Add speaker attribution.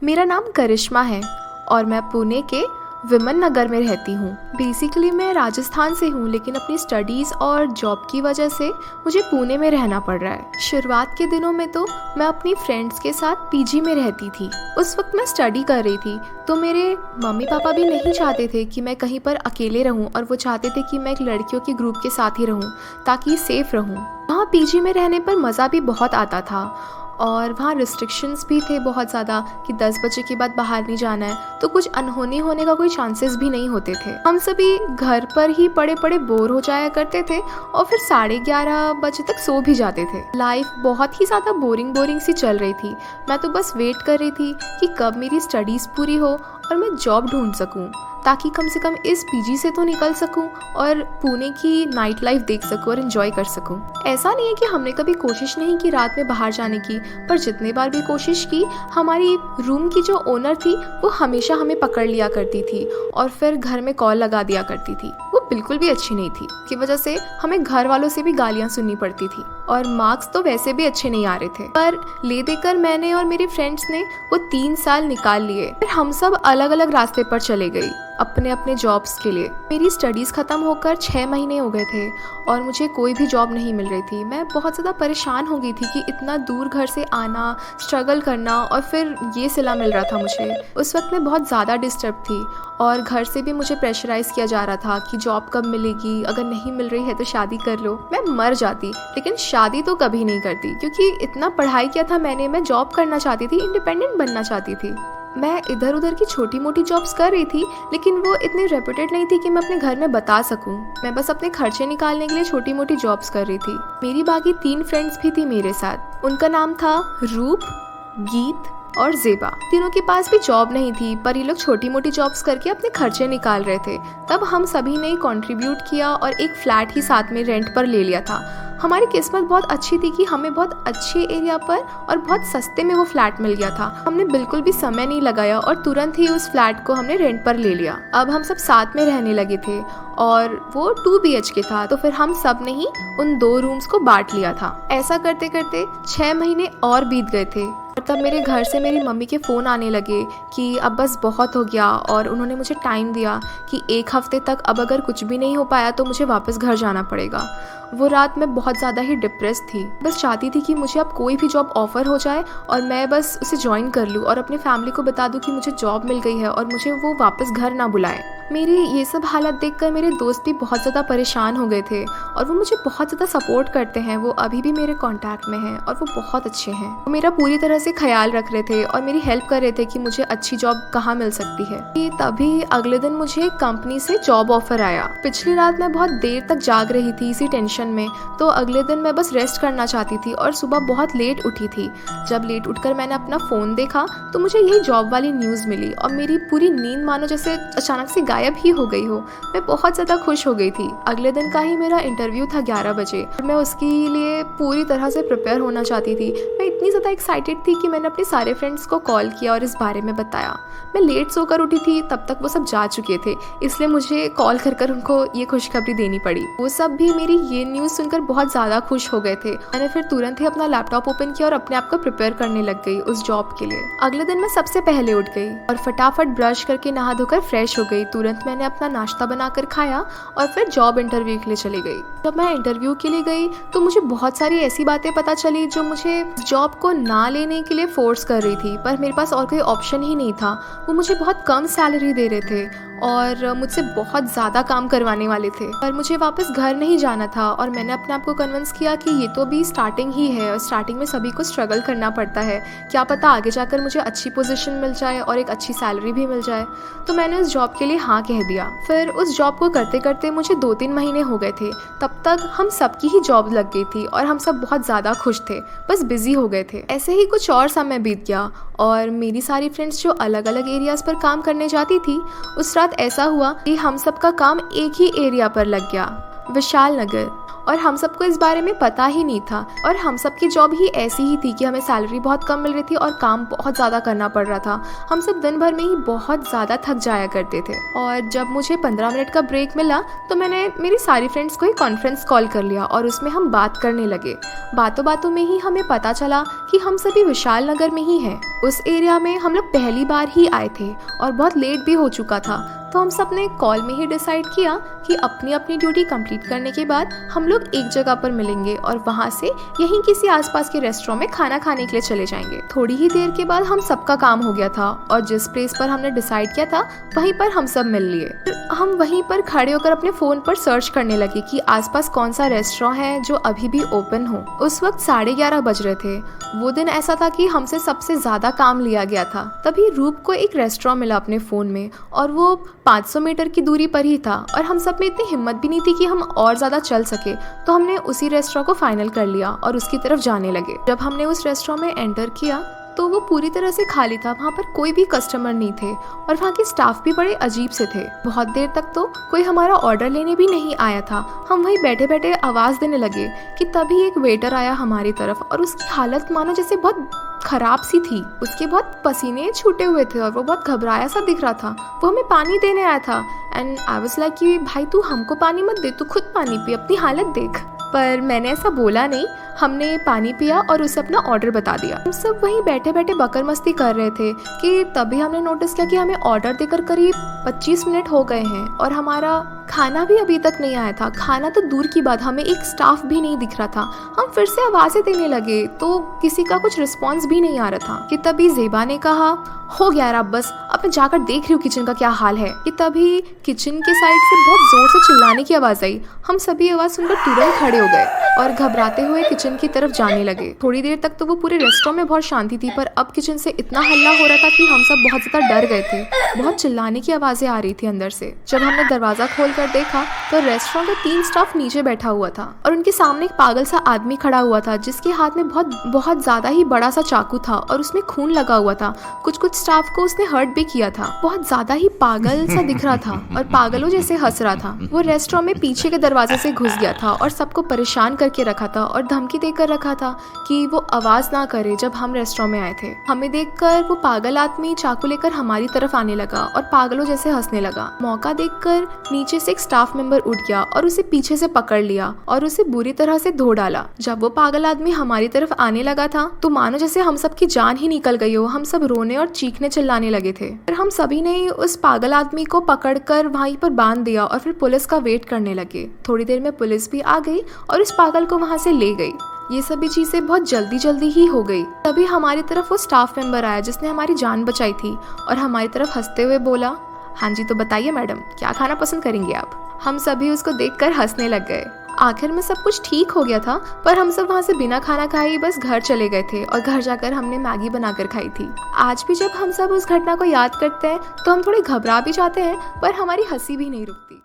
Speaker 1: मेरा नाम करिश्मा है और मैं पुणे के विमन नगर में रहती हूँ। बेसिकली मैं राजस्थान से हूँ, लेकिन अपनी स्टडीज़ और जॉब की वजह से मुझे पुणे में रहना पड़ रहा है। शुरुआत के दिनों में तो मैं अपनी फ्रेंड्स के साथ पीजी में रहती थी। उस वक्त मैं स्टडी कर रही थी, तो मेरे मम्मी पापा भी नहीं चाहते थे कि मैं कहीं पर अकेले रहूँ, और वो चाहते थे कि मैं एक लड़कियों के ग्रुप के साथ ही रहूँ ताकि सेफ रहूँ। वहाँ पीजी में रहने पर मज़ा भी बहुत आता था, और वहाँ रिस्ट्रिक्शंस भी थे बहुत ज़्यादा कि 10 बजे के बाद बाहर नहीं जाना है, तो कुछ अनहोनी होने का कोई चांसेस भी नहीं होते थे। हम सभी घर पर ही पड़े पड़े बोर हो जाया करते थे और फिर 11:30 बजे तक सो भी जाते थे। लाइफ बहुत ही ज़्यादा बोरिंग सी चल रही थी। मैं तो बस वेट कर रही थी कि कब मेरी स्टडीज़ पूरी हो और मैं जॉब ढूंढ सकूँ, ताकि कम से कम इस पीजी से तो निकल सकूं और पुणे की नाइट लाइफ देख सकूं और एंजॉय कर सकूं। ऐसा नहीं है कि हमने कभी कोशिश नहीं की रात में बाहर जाने की, पर जितने बार भी कोशिश की, हमारी रूम की जो ओनर थी वो हमेशा हमें पकड़ लिया करती थी और फिर घर में कॉल लगा दिया करती थी। वो बिल्कुल भी अच्छी नहीं थी, की वजह से हमें घर वालों से भी गालियाँ सुननी पड़ती थी, और मार्क्स तो वैसे भी अच्छे नहीं आ रहे थे। पर ले देकर मैंने और मेरे फ्रेंड्स ने वो 3 साल निकाल लिए। फिर हम सब अलग अलग रास्ते पर चले गए अपने अपने जॉब्स के लिए। मेरी स्टडीज़ ख़त्म होकर 6 महीने हो गए थे और मुझे कोई भी जॉब नहीं मिल रही थी। मैं बहुत ज़्यादा परेशान हो गई थी कि इतना दूर घर से आना, स्ट्रगल करना, और फिर ये सिला मिल रहा था मुझे। उस वक्त मैं बहुत ज़्यादा डिस्टर्ब थी और घर से भी मुझे प्रेशराइज़ किया जा रहा था कि जॉब कब मिलेगी, अगर नहीं मिल रही है तो शादी कर लो। मैं मर जाती, लेकिन शादी तो कभी नहीं करती, क्योंकि इतना पढ़ाई किया था मैंने। मैं जॉब करना चाहती थी, इंडिपेंडेंट बनना चाहती थी। मैं इधर उधर की छोटी मोटी जॉब्स कर रही थी, लेकिन वो इतनी रेपुटेड नहीं थी कि मैं अपने घर में बता सकूं। मैं बस अपने खर्चे निकालने के लिए छोटी मोटी जॉब्स कर रही थी। मेरी बाकी 3 फ्रेंड्स भी थी मेरे साथ। उनका नाम था रूप, गीत और ज़ेबा। तीनों के पास भी जॉब नहीं थी, पर ये लोग छोटी मोटी जॉब्स करके अपने खर्चे निकाल रहे थे। तब हम सभी ने कंट्रीब्यूट किया और एक फ्लैट ही साथ में रेंट पर ले लिया था। हमारी किस्मत बहुत अच्छी थी कि हमें बहुत अच्छे एरिया पर और बहुत सस्ते में वो फ्लैट मिल गया था। हमने बिल्कुल भी समय नहीं लगाया और तुरंत ही उस फ्लैट को हमने रेंट पर ले लिया। अब हम सब साथ में रहने लगे थे और वो 2 BHK था, तो फिर हम सब ने ही उन 2 रूम्स को बांट लिया था। ऐसा करते करते 6 महीने और बीत गए थे, और तब मेरे घर से मेरी मम्मी के फ़ोन आने लगे कि अब बस बहुत हो गया, और उन्होंने मुझे टाइम दिया कि 1 हफ्ते तक अब अगर कुछ भी नहीं हो पाया तो मुझे वापस घर जाना पड़ेगा। वो रात मैं बहुत ज़्यादा ही डिप्रेस थी। बस चाहती थी कि मुझे अब कोई भी जॉब ऑफ़र हो जाए और मैं बस उसे ज्वाइन कर लूँ और अपनी फैमिली को बता दूँ कि मुझे जॉब मिल गई है और मुझे वो वापस घर ना बुलाए। मेरी ये सब हालत देखकर मेरे दोस्त भी बहुत ज़्यादा परेशान हो गए थे, और वो मुझे बहुत ज़्यादा सपोर्ट करते हैं। वो अभी भी मेरे कांटेक्ट में हैं और वो बहुत अच्छे हैं। वो मेरा पूरी तरह से ख्याल रख रहे थे और मेरी हेल्प कर रहे थे कि मुझे अच्छी जॉब कहाँ मिल सकती है। तभी अगले दिन मुझे कंपनी से जॉब ऑफर आया। पिछली रात मैं बहुत देर तक जाग रही थी इसी टेंशन में, तो अगले दिन मैं बस रेस्ट करना चाहती थी और सुबह बहुत लेट उठी थी। जब लेट उठकर मैंने अपना फ़ोन देखा तो मुझे यही जॉब वाली न्यूज़ मिली, और मेरी पूरी नींद मानो जैसे अचानक से गायब ही हो गई हो। मैं बहुत ज़्यादा खुश हो गई थी। अगले दिन का ही मेरा इंटरव्यू था 11 बजे, और मैं उसके लिए पूरी तरह से प्रिपेयर होना चाहती थी। मैं इतनी ज़्यादा एक्साइटेड थी कि मैंने अपने सारे फ्रेंड्स को कॉल किया और इस बारे में बताया। मैं लेट सोकर उठी थी, तब तक वो सब जा चुके थे, इसलिए मुझे कॉल कर उनको ये खुशखबरी देनी पड़ी। वो सब भी मेरी ये न्यूज़ सुनकर बहुत ज़्यादा खुश हो गए थे। मैंने फिर तुरंत ही अपना लैपटॉप ओपन किया और अपने आप को प्रिपेयर करने लग गई उस जॉब के लिए। अगले दिन मैं सबसे पहले उठ गई और फटाफट ब्रश करके नहा धोकर फ्रेश हो गई। तुरंत मैंने अपना नाश्ता बनाकर खाया और फिर जॉब इंटरव्यू के लिए चली गई। जब मैं इंटरव्यू के लिए गई तो मुझे बहुत सारी ऐसी बातें पता चली जो मुझे जॉब को ना लेने के लिए फोर्स कर रही थी, पर मेरे पास और कोई ऑप्शन ही नहीं था। वो मुझे बहुत कम सैलरी दे रहे थे और मुझसे बहुत ज़्यादा काम करवाने वाले थे, पर मुझे वापस घर नहीं जाना था। और मैंने अपने आप को कन्विंस किया कि ये तो अभी स्टार्टिंग ही है और स्टार्टिंग में सभी को स्ट्रगल करना पड़ता है, क्या पता आगे जाकर मुझे अच्छी पोजीशन मिल जाए और एक अच्छी सैलरी भी मिल जाए। तो मैंने उस जॉब के लिए हाँ कह दिया। फिर उस जॉब को करते करते मुझे 2-3 महीने हो गए थे। तब तक हम सबकी ही जॉब लग गई थी और हम सब बहुत ज़्यादा खुश थे, बस बिजी हो गए थे। ऐसे ही कुछ और समय बीत गया और मेरी सारी फ्रेंड्स जो अलग अलग एरियाज़ पर काम करने जाती थी, उस रात ऐसा हुआ कि हम सब का काम एक ही एरिया पर लग गया, विशाल नगर। और हम सबको इस बारे में पता ही नहीं था। और हम सब की जॉब ही ऐसी ही थी कि हमें सैलरी बहुत कम मिल रही थी और काम बहुत ज़्यादा करना पड़ रहा था। हम सब दिन भर में ही बहुत ज़्यादा थक जाया करते थे। और जब मुझे 15 मिनट का ब्रेक मिला तो मैंने मेरी सारी फ्रेंड्स को एक कॉन्फ्रेंस कॉल कर लिया और उसमें हम बात करने लगे। बातों बातों में ही हमें पता चला कि हम सभी विशाल नगर में ही हैं। उस एरिया में हम लोग पहली बार ही आए थे और बहुत लेट भी हो चुका था, तो हम सब ने कॉल में ही डिसाइड किया कि अपनी अपनी ड्यूटी कंप्लीट करने के बाद हम लोग एक जगह पर मिलेंगे और वहाँ से यहीं किसी आसपास के रेस्टोरेंट में खाना खाने के लिए चले जाएंगे। थोड़ी ही देर के बाद हम सबका काम हो गया था और जिस प्लेस पर हमने डिसाइड किया था वहीं पर हम सब मिल लिए। हम वहीं पर खड़े होकर अपने फ़ोन पर सर्च करने लगे कि आसपास कौन सा रेस्टोरेंट है जो अभी भी ओपन हो। उस वक्त 11:30 बज रहे थे। वो दिन ऐसा था कि हमसे सबसे ज़्यादा काम लिया गया था। तभी रूप को एक रेस्टोरेंट मिला अपने फ़ोन में और वो 500 मीटर की दूरी पर ही था और हम सब में इतनी हिम्मत भी नहीं थी कि हम और ज़्यादा चल सके, तो हमने उसी रेस्टोरेंट को फाइनल कर लिया और उसकी तरफ जाने लगे। जब हमने उस रेस्टोरेंट में एंटर किया तो वो पूरी तरह से खाली था। वहाँ पर कोई भी कस्टमर नहीं थे और वहाँ के स्टाफ भी बड़े अजीब से थे। बहुत देर तक तो कोई हमारा ऑर्डर लेने भी नहीं आया था। हम वहीं बैठे बैठे आवाज़ देने लगे कि तभी एक वेटर आया हमारी तरफ और उसकी हालत मानो जैसे बहुत खराब सी थी। उसके बहुत पसीने छूटे हुए थे और वो बहुत घबराया सा दिख रहा था। वो हमें पानी देने आया था एंड आई वाज लाइक कि भाई तू हमको पानी मत दे, तू खुद पानी पी, अपनी हालत देख। पर मैंने ऐसा बोला नहीं। हमने पानी पिया और उसे अपना ऑर्डर बता दिया। हम सब वहीं बैठे बैठे बकर मस्ती कर रहे थे कि तभी हमने नोटिस किया कि हमें ऑर्डर देकर करीब 25 मिनट हो गए हैं और हमारा खाना भी अभी तक नहीं आया था। खाना तो दूर की बात, हमें एक स्टाफ भी नहीं दिख रहा था। हम फिर से आवाज़ें देने लगे तो किसी का कुछ रिस्पॉन्स भी नहीं आ रहा था कि तभी ज़ेबा ने कहा, हो गया यार अब बस, अब मैं जाकर देख रही हूँ किचन का क्या हाल है। कि तभी किचन के साइड से बहुत जोर से चिल्लाने की आवाज़ आई। हम सभी आवाज़ सुनकर तुरंत खड़े हो गए और घबराते हुए किचन की तरफ जाने लगे। थोड़ी देर तक तो वो पूरे रेस्टोरेंट में बहुत शांति थी, पर अब किचन से इतना हल्ला हो रहा था कि हम सब बहुत ज़्यादा डर गए थे। बहुत चिल्लाने की आवाज़ें आ रही थी अंदर से। जब हमने दरवाज़ा खोल कर देखा तो रेस्टोरेंट का 3 स्टाफ नीचे बैठा हुआ था और उनके सामने एक पागल सा आदमी खड़ा हुआ था जिसके हाथ में बहुत ज़्यादा ही बड़ा सा चाकू था और उसमें खून लगा हुआ था। कुछ स्टाफ को उसने हर्ट भी किया था। बहुत ज़्यादा ही पागल सा दिख रहा था और पागलों जैसे हंस रहा था। वो रेस्टोरेंट में पीछे के दरवाजे से घुस गया था और सबको परेशान करके रखा था और धमकी देकर रखा था कि वो आवाज़ ना करे जब हम रेस्टोरेंट में आए थे। हमें देखकर वो पागल आदमी चाकू लेकर हमारी तरफ आने लगा और पागलों जैसे हंसने लगा। मौका देखकर नीचे से एक स्टाफ मेंबर उठ गया और उसे पीछे से पकड़ लिया और उसे बुरी तरह से धो डाला। जब वो पागल आदमी हमारी तरफ आने लगा था तो मानो जैसे हम सब की जान ही निकल गई हो। हम सब रोने और चीखने चिल्लाने लगे थे। फिर हम सभी ने उस पागल आदमी को पकड़कर वहीं पर बांध दिया और फिर पुलिस का वेट करने लगे। थोड़ी देर में पुलिस भी आ गई और उस पागल को वहां से ले गई। ये सभी चीजें बहुत जल्दी ही हो गई। तभी हमारी तरफ वो स्टाफ मेंबर आया जिसने हमारी जान बचाई थी और हमारी तरफ हंसते हुए बोला, हाँ जी तो बताइए मैडम, क्या खाना पसंद करेंगे आप। हम सभी उसको देखकर हंसने लग गए। आखिर में सब कुछ ठीक हो गया था, पर हम सब वहाँ से बिना खाना खाए बस घर चले गए थे और घर जाकर हमने मैगी बनाकर खाई थी। आज भी जब हम सब उस घटना को याद करते हैं तो हम थोड़े घबरा भी जाते हैं, पर हमारी हंसी भी नहीं रुकती।